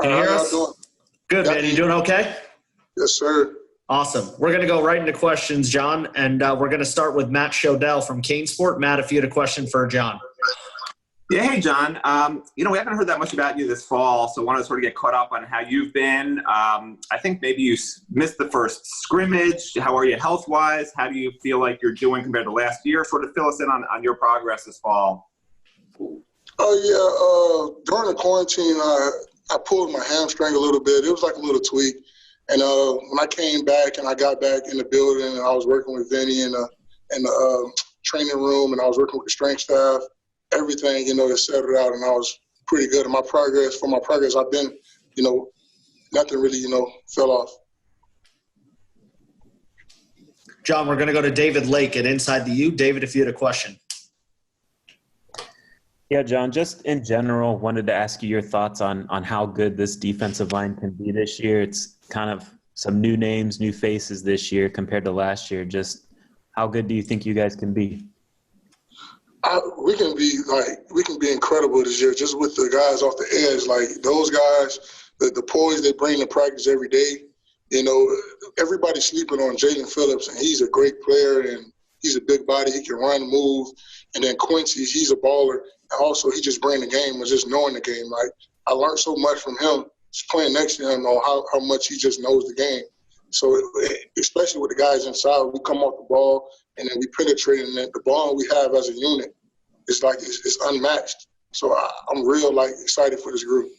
Can you hear How y'all us? doing? Good, Yeah. man. You doing okay? Yes, sir. Awesome. We're going to go right into questions, John, and we're going to start with Matt Chodell from Canesport. Matt, if you had a question for John. Yeah, hey, John. We haven't heard that much about you this fall, so I wanted to sort of get caught up on how you've been. I think maybe you missed the first scrimmage. How are you health-wise? How do you feel like you're doing compared to last year? Sort of fill us in on your progress this fall. During the quarantine, I pulled my hamstring a little bit. It was like a little tweak. And when I came back and I got back in the building and I was working with Vinny in the training room and I was working with the strength staff, everything, it settled out and I was pretty good. And for my progress, I've been, nothing really, fell off. John, we're going to go to David Lake at Inside the U. David, if you had a question. Yeah, John, just in general, wanted to ask you your thoughts on how good this defensive line can be this year. It's kind of some new names, new faces this year compared to last year. Just how good do you think you guys can be? We can be incredible this year just with the guys off the edge. Like those guys, the poise they bring to practice every day. Everybody's sleeping on Jalen Phillips, and he's a great player, and he's a big body. He can run, move. And then Quincy, he's a baller. And also, he just bring the game and just knowing the game. Like, I learned so much from him just playing next to him on how much he just knows the game. So, especially with the guys inside, we come off the ball, and then we penetrate, and then the ball we have as a unit, it's unmatched. So, I'm real, excited for this group.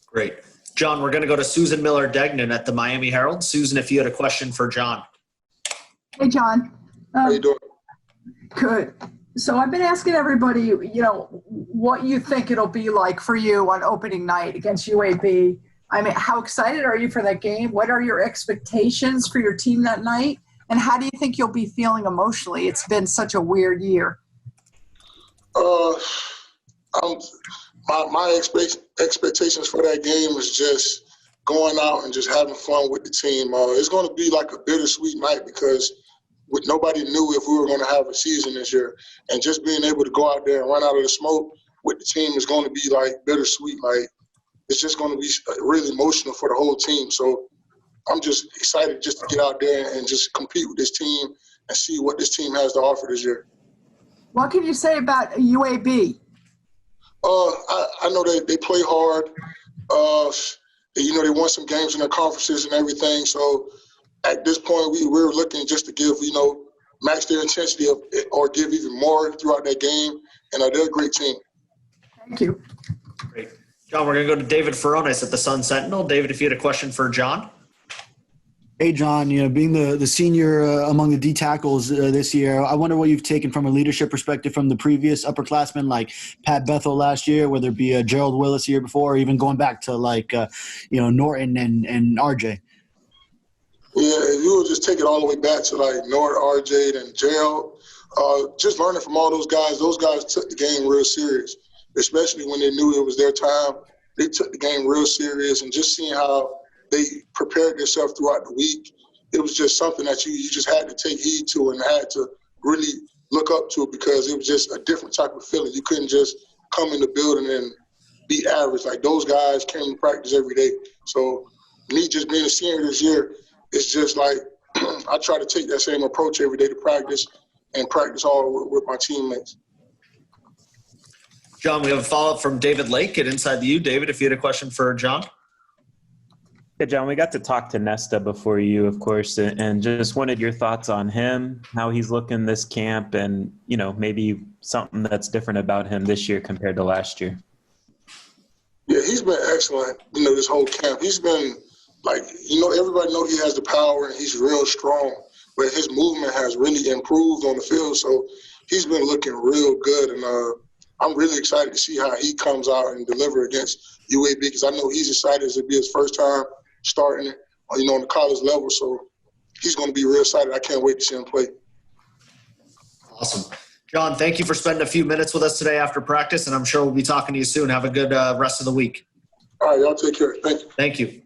Great. John, we're going to go to Susan Miller Degnan at the Miami Herald. Susan, if you had a question for John. Hey, John. How you doing? Good. So I've been asking everybody, what you think it'll be like for you on opening night against UAB. I mean, how excited are you for that game? What are your expectations for your team that night? And how do you think you'll be feeling emotionally? It's been such a weird year. My expectations for that game is just going out and just having fun with the team. It's going to be like a bittersweet night because nobody knew if we were going to have a season this year. And just being able to go out there and run out of the smoke with the team is going to be bittersweet. It's just going to be really emotional for the whole team. So I'm just excited just to get out there and just compete with this team and see what this team has to offer this year. What can you say about UAB? I know they play hard. They won some games in their conferences and everything. So at this point, we're looking just to give, match their intensity or give even more throughout that game. And they're a great team. Thank you. Great. John, we're going to go to David Furones at the Sun Sentinel. David, if you had a question for John. Hey, John, being the senior among the D tackles this year, I wonder what you've taken from a leadership perspective from the previous upperclassmen like Pat Bethel last year, whether it be Gerald Willis the year before, or even going back to Norton and RJ. Yeah, if you would just take it all the way back to Norton, RJ, and Gerald, just learning from all those guys took the game real serious, especially when they knew it was their time. They took the game real serious, and just seeing how they prepared themselves throughout the week, it was just something that you just had to take heed to and had to really look up to because it was just a different type of feeling. You couldn't just come in the building and be average. Those guys came to practice every day. So me just being a senior this year, it's just I try to take that same approach every day to practice and practice hard with my teammates. John, we have a follow-up from David Lake at Inside the U. David, if you had a question for John. Yeah, John, we got to talk to Nesta before you, of course, and just wanted your thoughts on him, how he's looking this camp, and, maybe something that's different about him this year compared to last year. Yeah, he's been excellent, this whole camp. He's been, everybody know he has the power and he's real strong, but his movement has really improved on the field, so he's been looking real good, and I'm really excited to see how he comes out and deliver against UAB because I know he's excited as it'll be his first time starting, on the college level. So he's going to be real excited. I can't wait to see him play. Awesome. John, thank you for spending a few minutes with us today after practice, and I'm sure we'll be talking to you soon. Have a good rest of the week. All right, y'all take care. Thank you. Thank you.